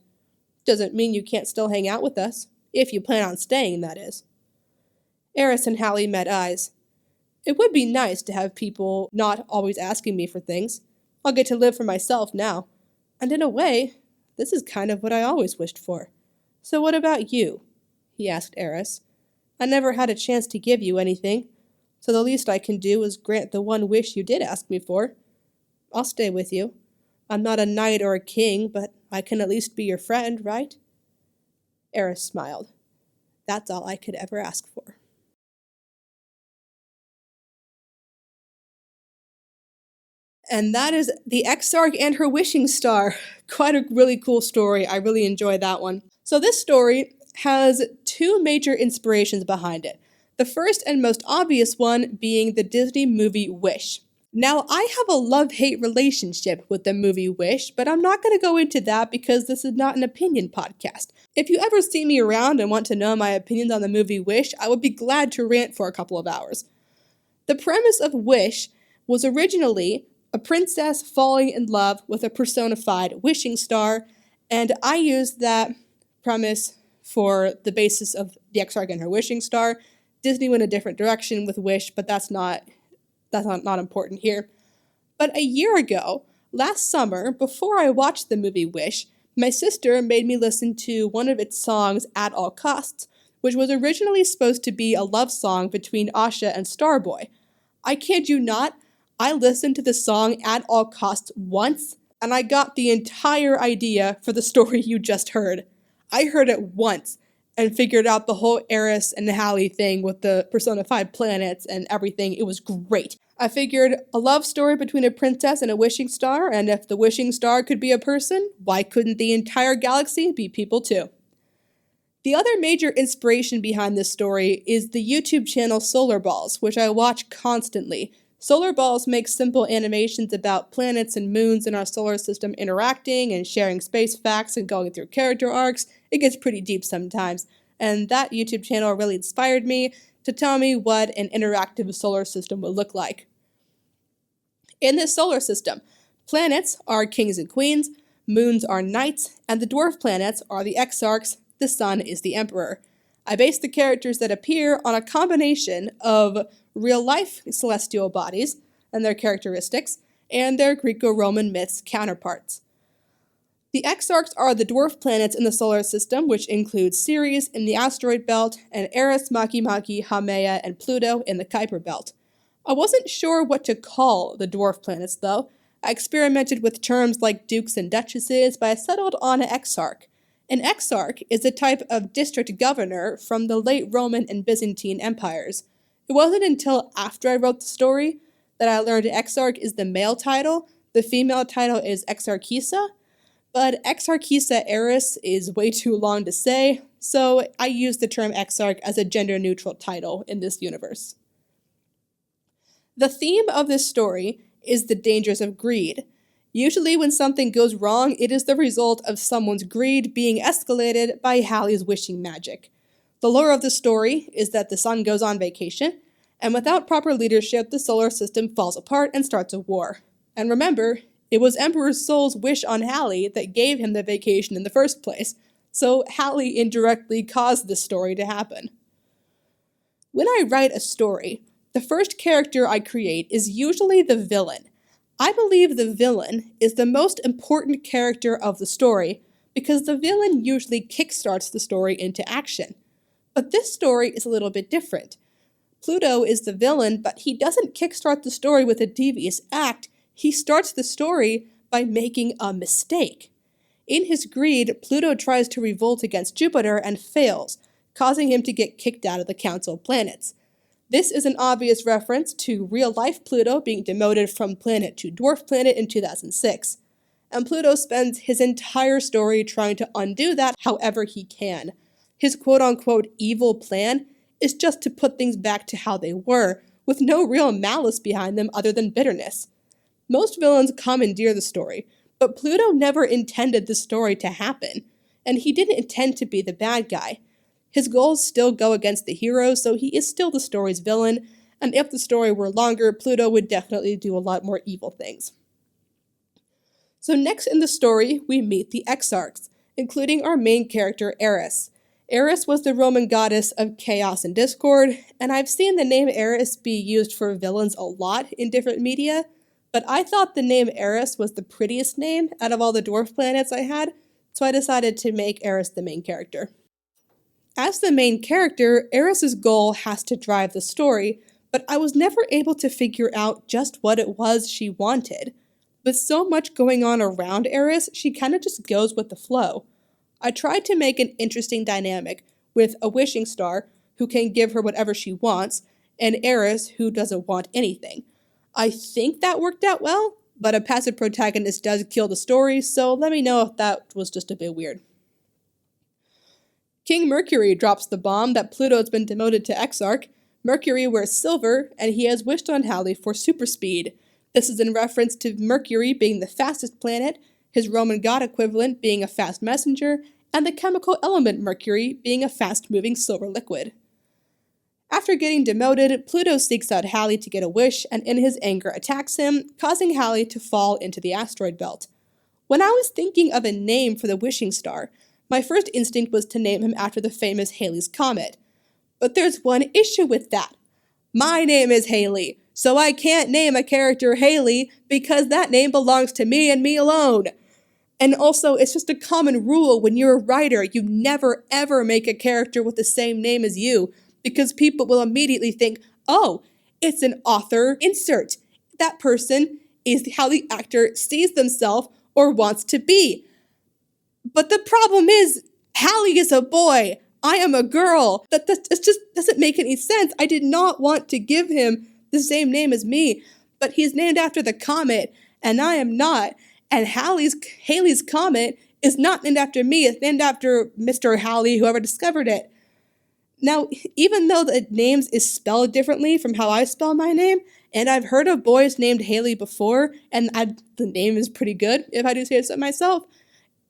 A: Doesn't mean you can't still hang out with us. If you plan on staying, that is. Eris and Hallie met eyes. It would be nice to have people not always asking me for things. I'll get to live for myself now. And in a way, this is kind of what I always wished for. So what about you? He asked Eris. I never had a chance to give you anything, so the least I can do is grant the one wish you did ask me for. I'll stay with you. I'm not a knight or a king, but I can at least be your friend, right? Eris smiled. That's all I could ever ask for. And that is the Exarch and her wishing star. Quite a really cool story. I really enjoyed that one. So this story has two major inspirations behind it. The first and most obvious one being the Disney movie Wish. Now, I have a love-hate relationship with the movie Wish, but I'm not going to go into that because this is not an opinion podcast. If you ever see me around and want to know my opinions on the movie Wish, I would be glad to rant for a couple of hours. The premise of Wish was originally a princess falling in love with a personified wishing star, and I used that premise for the basis of the Exarch and her wishing star. Disney went a different direction with Wish, but that's not important here. But a year ago, last summer, before I watched the movie Wish, my sister made me listen to one of its songs, At All Costs, which was originally supposed to be a love song between Asha and Starboy. I kid you not, I listened to the song At All Costs once, and I got the entire idea for the story you just heard. I heard it once, and figured out the whole Eris and Hallie thing with the personified planets and everything. It was great. I figured a love story between a princess and a wishing star, and if the wishing star could be a person, why couldn't the entire galaxy be people too? The other major inspiration behind this story is the YouTube channel Solar Balls, which I watch constantly. Solar Balls makes simple animations about planets and moons in our solar system interacting and sharing space facts and going through character arcs. It gets pretty deep sometimes, and that YouTube channel really inspired me to tell me what an interactive solar system would look like. In this solar system, planets are kings and queens, moons are knights, and the dwarf planets are the exarchs. The sun is the emperor. I base the characters that appear on a combination of real-life celestial bodies and their characteristics, and their Greco-Roman myths counterparts. The exarchs are the dwarf planets in the solar system, which include Ceres in the asteroid belt, and Eris, Makemake, Haumea, and Pluto in the Kuiper belt. I wasn't sure what to call the dwarf planets, though. I experimented with terms like dukes and duchesses, but I settled on an exarch. An exarch is a type of district governor from the late Roman and Byzantine empires. It wasn't until after I wrote the story that I learned exarch is the male title, the female title is exarchissa, but exarchissa Eris is way too long to say, so I use the term exarch as a gender-neutral title in this universe. The theme of this story is the dangers of greed. Usually when something goes wrong, it is the result of someone's greed being escalated by Hallie's wishing magic. The lore of the story is that the sun goes on vacation, and without proper leadership, the solar system falls apart and starts a war. And remember, it was Emperor Sol's wish on Hallie that gave him the vacation in the first place, so Hallie indirectly caused this story to happen. When I write a story, the first character I create is usually the villain. I believe the villain is the most important character of the story because the villain usually kickstarts the story into action. But this story is a little bit different. Pluto is the villain, but he doesn't kickstart the story with a devious act. He starts the story by making a mistake. In his greed, Pluto tries to revolt against Jupiter and fails, causing him to get kicked out of the Council of Planets. This is an obvious reference to real-life Pluto being demoted from planet to dwarf planet in 2006. And Pluto spends his entire story trying to undo that however he can. His quote-unquote evil plan is just to put things back to how they were, with no real malice behind them other than bitterness. Most villains commandeer the story, but Pluto never intended the story to happen, and he didn't intend to be the bad guy. His goals still go against the heroes, so he is still the story's villain, and if the story were longer, Pluto would definitely do a lot more evil things. So next in the story, we meet the exarchs, including our main character, Eris. Eris was the Roman goddess of chaos and discord, and I've seen the name Eris be used for villains a lot in different media, but I thought the name Eris was the prettiest name out of all the dwarf planets I had, so I decided to make Eris the main character. As the main character, Eris's goal has to drive the story, but I was never able to figure out just what it was she wanted. With so much going on around Eris, she kind of just goes with the flow. I tried to make an interesting dynamic with a wishing star who can give her whatever she wants, and Eris who doesn't want anything. I think that worked out well, but a passive protagonist does kill the story, so let me know if that was just a bit weird. King Mercury drops the bomb that Pluto's been demoted to exarch. Mercury wears silver, and he has wished on Hallie for super speed. This is in reference to Mercury being the fastest planet, his Roman god equivalent being a fast messenger, and the chemical element mercury being a fast-moving silver liquid. After getting demoted, Pluto seeks out Hallie to get a wish, and in his anger attacks him, causing Hallie to fall into the asteroid belt. When I was thinking of a name for the wishing star, my first instinct was to name him after the famous Halley's Comet. But there's one issue with that. My name is Haley, so I can't name a character Haley because that name belongs to me and me alone. And also, it's just a common rule when you're a writer, you never ever make a character with the same name as you, because people will immediately think, oh, it's an author insert. That person is how the actor sees themselves or wants to be. But the problem is, Hallie is a boy. I am a girl. That just doesn't make any sense. I did not want to give him the same name as me, but he's named after the comet, and I am not. And Halley's Comet is not named after me, it's named after Mr. Halley, whoever discovered it. Now, even though the names is spelled differently from how I spell my name, and I've heard of boys named Haley before, and the name is pretty good, if I do say so myself,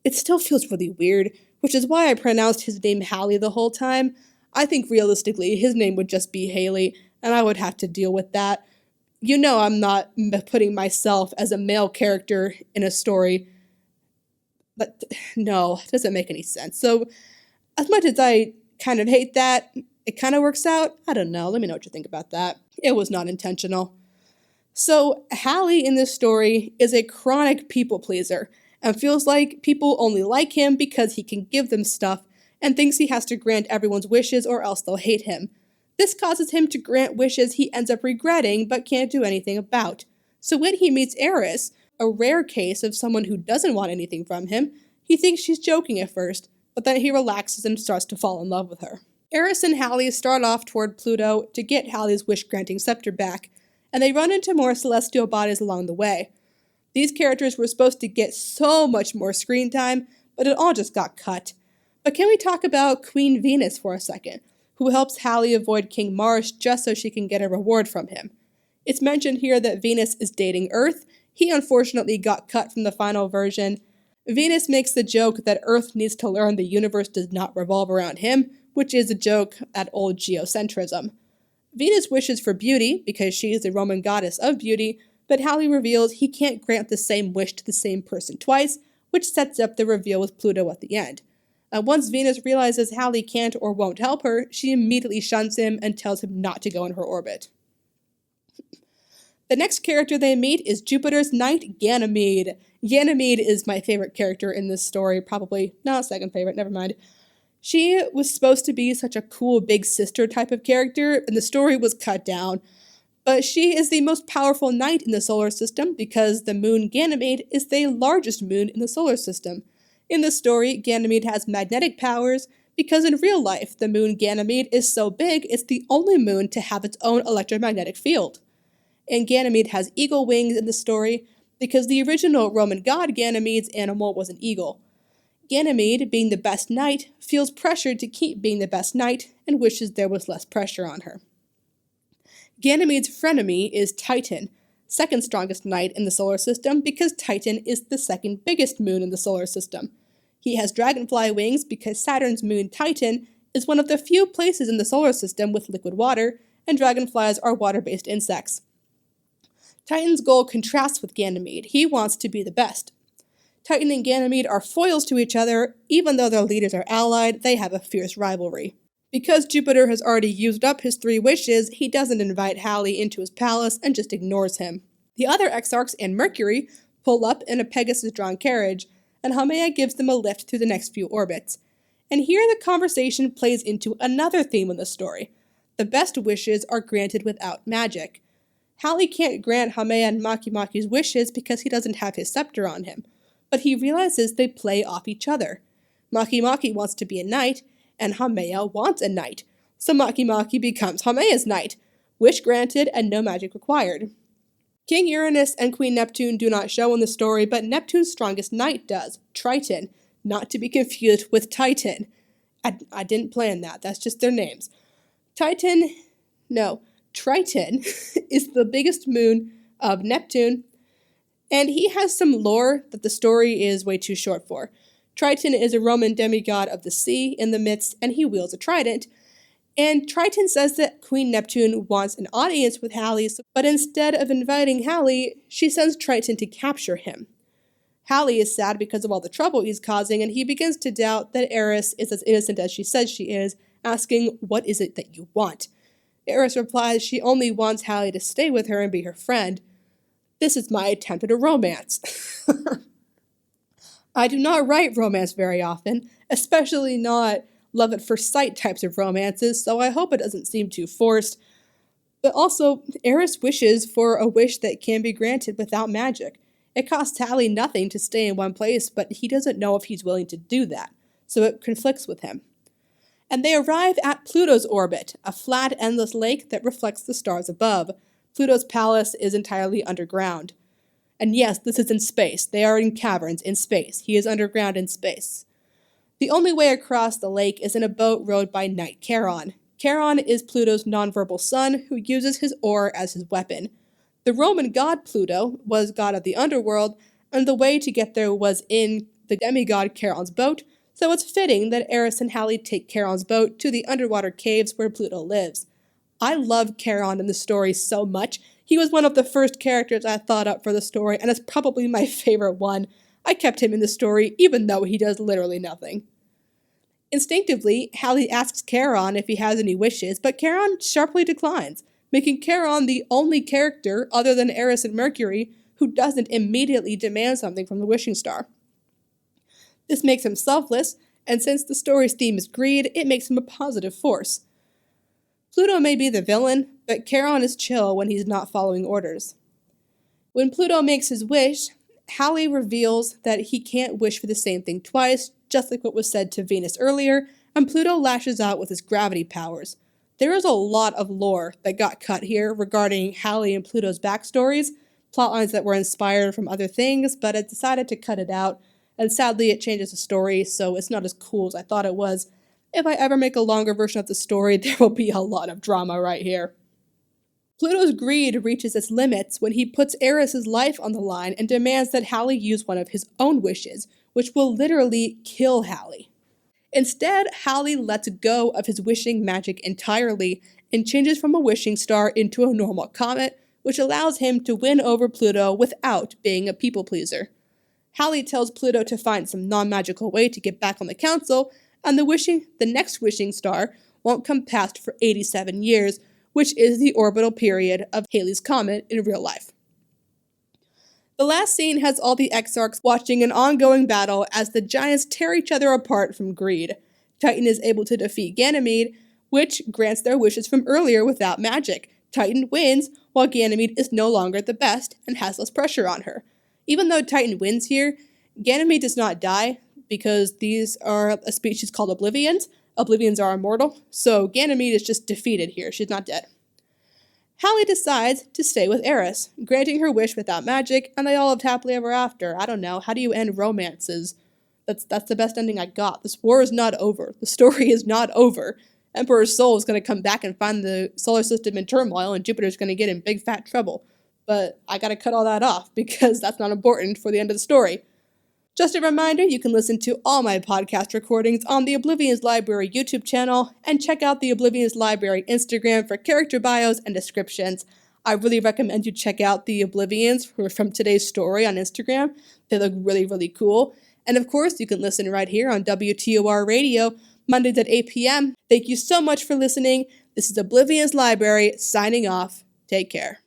A: it still feels really weird, which is why I pronounced his name Hallie the whole time. I think realistically, his name would just be Haley, and I would have to deal with that. You know I'm not putting myself as a male character in a story. But no, it doesn't make any sense. So, as much as I kind of hate that, it kind of works out. I don't know. Let me know what you think about that. It was not intentional. So, Hallie in this story is a chronic people pleaser and feels like people only like him because he can give them stuff and thinks he has to grant everyone's wishes or else they'll hate him. This causes him to grant wishes he ends up regretting but can't do anything about. So when he meets Eris, a rare case of someone who doesn't want anything from him, he thinks she's joking at first, but then he relaxes and starts to fall in love with her. Eris and Hallie start off toward Pluto to get Hallie's wish-granting scepter back, and they run into more celestial bodies along the way. These characters were supposed to get so much more screen time, but it all just got cut. But can we talk about Queen Venus for a second, who helps Hallie avoid King Mars just so she can get a reward from him? It's mentioned here that Venus is dating Earth. He unfortunately got cut from the final version. Venus makes the joke that Earth needs to learn the universe does not revolve around him, which is a joke at old geocentrism. Venus wishes for beauty, because she is the Roman goddess of beauty, but Hallie reveals he can't grant the same wish to the same person twice, which sets up the reveal with Pluto at the end. Once Venus realizes Hallie can't or won't help her, she immediately shuns him and tells him not to go in her orbit. The next character they meet is Jupiter's knight, Ganymede. Ganymede is my favorite character in this story, probably not second favorite, never mind. She was supposed to be such a cool big sister type of character, and the story was cut down. But she is the most powerful knight in the solar system because the moon Ganymede is the largest moon in the solar system. In the story, Ganymede has magnetic powers because in real life, the moon Ganymede is so big it's the only moon to have its own electromagnetic field. And Ganymede has eagle wings in the story because the original Roman god Ganymede's animal was an eagle. Ganymede, being the best knight, feels pressured to keep being the best knight and wishes there was less pressure on her. Ganymede's frenemy is Titan, second strongest knight in the solar system because Titan is the second biggest moon in the solar system. He has dragonfly wings because Saturn's moon Titan is one of the few places in the solar system with liquid water, and dragonflies are water-based insects. Titan's goal contrasts with Ganymede. He wants to be the best. Titan and Ganymede are foils to each other. Even though their leaders are allied, they have a fierce rivalry. Because Jupiter has already used up his 3 wishes, he doesn't invite Hallie into his palace and just ignores him. The other exarchs and Mercury pull up in a Pegasus-drawn carriage, and Haumea gives them a lift through the next few orbits. And here the conversation plays into another theme in the story. The best wishes are granted without magic. Hallie can't grant Haumea and Maki's wishes because he doesn't have his scepter on him, but he realizes they play off each other. Maki wants to be a knight, and Haumea wants a knight, so Maki becomes Haumea's knight. Wish granted and no magic required. King Uranus and Queen Neptune do not show in the story, but Neptune's strongest knight does, Triton, not to be confused with Titan. I didn't plan that, that's just their names. Triton is the biggest moon of Neptune, and he has some lore that the story is way too short for. Triton is a Roman demigod of the sea in the midst, and he wields a trident. And Triton says that Queen Neptune wants an audience with Hallie, but instead of inviting Hallie, she sends Triton to capture him. Hallie is sad because of all the trouble he's causing, and he begins to doubt that Eris is as innocent as she says she is, asking, "What is it that you want?" Eris replies she only wants Hallie to stay with her and be her friend. This is my attempt at a romance. I do not write romance very often, especially not love at first sight types of romances, so I hope it doesn't seem too forced. But also, Eris wishes for a wish that can be granted without magic. It costs Hallie nothing to stay in one place, but he doesn't know if he's willing to do that, so it conflicts with him. And they arrive at Pluto's orbit, a flat, endless lake that reflects the stars above. Pluto's palace is entirely underground. And yes, this is in space. They are in caverns in space. He is underground in space. The only way across the lake is in a boat rowed by Knight Charon. Charon is Pluto's nonverbal son who uses his oar as his weapon. The Roman god Pluto was god of the underworld, and the way to get there was in the demigod Charon's boat, so it's fitting that Eris and Halley take Charon's boat to the underwater caves where Pluto lives. I love Charon in the story so much. He was one of the first characters I thought up for the story, and it's probably my favorite one. I kept him in the story even though he does literally nothing. Instinctively, Halley asks Charon if he has any wishes, but Charon sharply declines, making Charon the only character, other than Eris and Mercury, who doesn't immediately demand something from the wishing star. This makes him selfless, and since the story's theme is greed, it makes him a positive force. Pluto may be the villain, but Charon is chill when he's not following orders. When Pluto makes his wish, Halley reveals that he can't wish for the same thing twice, just like what was said to Venus earlier, and Pluto lashes out with his gravity powers. There is a lot of lore that got cut here regarding Halley and Pluto's backstories, plotlines that were inspired from other things, but I decided to cut it out, and sadly it changes the story, so it's not as cool as I thought it was. If I ever make a longer version of the story, there will be a lot of drama right here. Pluto's greed reaches its limits when he puts Eris's life on the line and demands that Halley use one of his own wishes, which will literally kill Halley. Instead, Halley lets go of his wishing magic entirely and changes from a wishing star into a normal comet, which allows him to win over Pluto without being a people pleaser. Halley tells Pluto to find some non-magical way to get back on the council, and the next wishing star won't come past for 87 years, which is the orbital period of Halley's comet in real life. The last scene has all the EXARCHs watching an ongoing battle as the giants tear each other apart from greed. Titan is able to defeat Ganymede, which grants their wishes from earlier without magic. Titan wins, while Ganymede is no longer the best and has less pressure on her. Even though Titan wins here, Ganymede does not die, because these are a species called Oblivions. Oblivions are immortal, so Ganymede is just defeated here. She's not dead. Halley decides to stay with Eris, granting her wish without magic, and they all lived happily ever after. I don't know, how do you end romances? That's the best ending I got. This war is not over. The story is not over. Emperor's soul is going to come back and find the solar system in turmoil, and Jupiter's going to get in big fat trouble. But I gotta cut all that off, because that's not important for the end of the story. Just a reminder, you can listen to all my podcast recordings on the Oblivions Library YouTube channel, and check out the Oblivions Library Instagram for character bios and descriptions. I really recommend you check out the Oblivions from today's story on Instagram. They look really, really cool. And of course, you can listen right here on WTOR Radio, Mondays at 8 p.m. Thank you so much for listening. This is Oblivions Library, signing off. Take care.